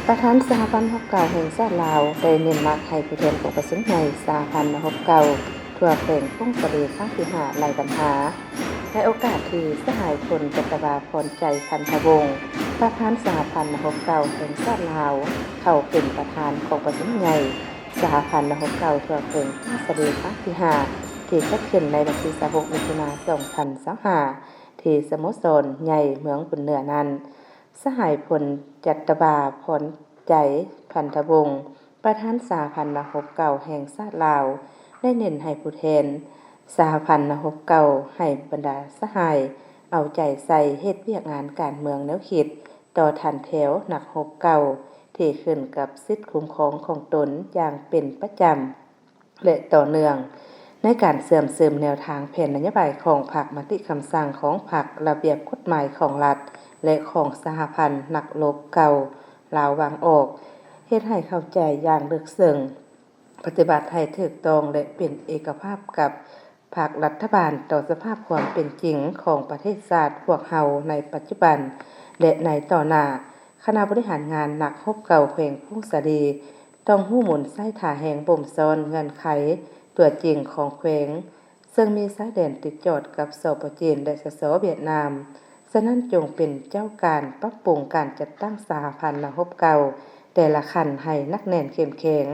ประธานสหพันธ์ฮกเก่าแห่งชาติลาวได้เน้นหนักให้ผู้แทนของประชาชนในสหพันธ์ฮกเก่าทั่วแขวงพงศรีครั้งที่5ไล่ปัญหาในโอกาสที่สหายพลจัตวาพรใจพันธวงศ์ประธานสหพันธ์ฮกเก่าแห่งชาติลาวเข้าเป็นประธานของประชุมใหญ่สหพันธ์ฮกเก่าทั่วแขวงพงศรีครั้งที่5ที่จัดขึ้นในวันที่26มิถุนายน2025ที่สโมสรใหญ่เมืองบุญเหนือนั้นสหายพลจัตวาพรใจพันธวงศ์ประธานสหพันธ์ฮกเก่าแห่งชาติลาวได้เน้นให้ผู้แทนสหพันธ์ฮกเก่าให้บรรดาสหายเอาใจใส่เฮ็ดเวียกงานการเมืองแนวคิดต่อทันแถวนักฮกเก่าที่ขึ้นกับสิทธิคุ้มครองของตนอย่างเป็นประจำและต่อเนื่องในการเสริมแนวทางแผนนโยบายของพรรคมติคำสั่งของพรรคระเบียบกฎหมายของรัฐและของสหพันธ์นักรบเก่าลาววางออกเฮ็ดให้เข้าใจอย่างลึกซึ้งปฏิบัติให้ถูกต้องและเป็นเอกภาพกับภาครัฐบาลต่อสภาพความเป็นจริงของประเทศชาติพวกเฮาในปัจจุบันและในต่อหน้าคณะบริหารงานนักฮกเก่าแขวงพงศรีต้องฮู้หมุนไส้ถ่าแหงบ่มซ้อนเงื่อนไขตัวจริงของแขวงซึ่งมีชายแดนติดจอดกับสป.จีนและสส.เวียดนามฉะนั้นจงเป็นเจ้าการปรับปรุงการจัดตั้งสหพันธ์นักรบเก่าแต่ละขั้นให้นักแน่นเข้มแข็ง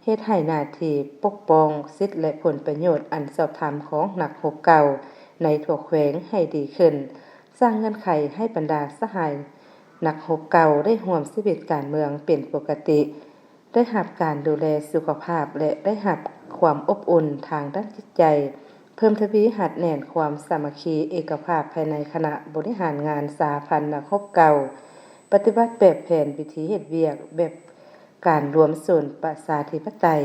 เฮ็ดให้หน้าที่ปกป้องสิทธิและผลประโยชน์อันชอบธรรมของนักรบเก่าในทั่วแขวงให้ดีขึ้นสร้างเงื่อนไขให้บรรดาสหายนักรบเก่าได้ร่วมชีวิตการเมืองเป็นปกติได้รับการดูแลสุขภาพและได้รับความอบอุ่นทางด้านจิตใจเพิ่มทวีหัดแน่นความสามัคคีเอกภาพภายในคณะบริหารงานสหพันธ์นักรบเก่าปฏิบัติแบบแผนวิธีเฮ็ดเวียกแบบการรวมศูนย์ประชาธิปไตย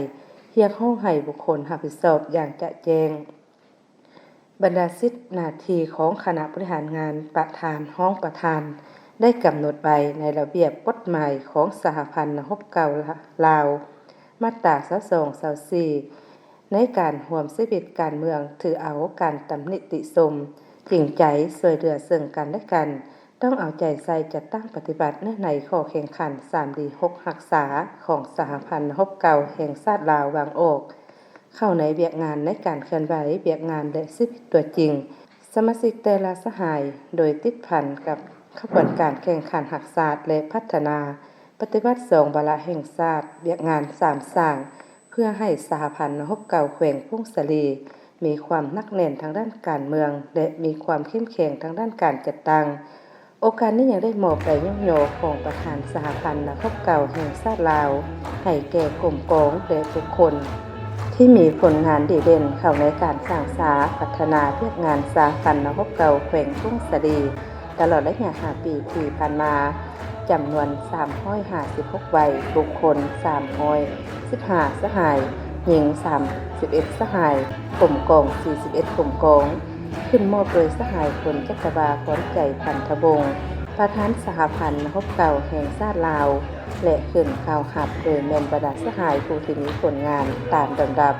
เรียกร้องให้บุคคลรับผิดชอบอย่างจะแจ้งบรรดาสิทธิหน้าที่ของคณะบริหารงานประธานห้องประธานได้กำหนดไว้ในระเบียบกฎหมายของสหพันธ์นักรบเก่าลาวมาตรา22 24ในการร่วมชีวิตการเมืองถือเอาการตำหนิติชมจริงใจช่วยเหลือซึ่งกันและกันต้องเอาใจใส่จัดตั้งปฏิบัติเนื่องในข้อแข่งขัน 3D6 รักษาของสหพันธ์ฮกเก่าแห่งชาติลาววางออกเข้าในเวียกงานในการเคลื่อนไหวเวียกงานและชีวิตตัวจริงสมาชิกแต่ละสหายโดยติดพันกับขบวนการแข่งขันรักษาและพัฒนาปฏิบัติ2วาระแห่งชาติเวียกงาน3สร้างเพื่อให้สหพันธ์ฮกเก่าแขวงพงศรีมีความหนักแน่นทางด้านการเมืองและมีความเข้มแข็งทางด้านการจัดตั้งโอกาสนี้ยังได้มอบใบย่องโยของประธานสหพันธ์นักรบเก่าแห่งชาติลาวให้แก่กลุ่มกองและบุคคลที่มีผลงานดีเด่นเข้าในการสร้างสาพัฒนาเพื่องานสหพันธ์นักรบเก่าแขวงพงศรีตลอดระยะ5 ปีที่ผ่านมาจำนวน356วัยบุคคล315สหายหญิง31สหายกลุ่มกอง41กลุ่มกองขึ้นมอบโดยสหายพลจักรวาพรใจพันธวงศ์ประธานสหพันธ์นักรบเก่าแห่งชาติลาวและขึ้นข่าวหับโดยแม่นบรรดาสหายผู้ที่มีผลงานตามลำดับ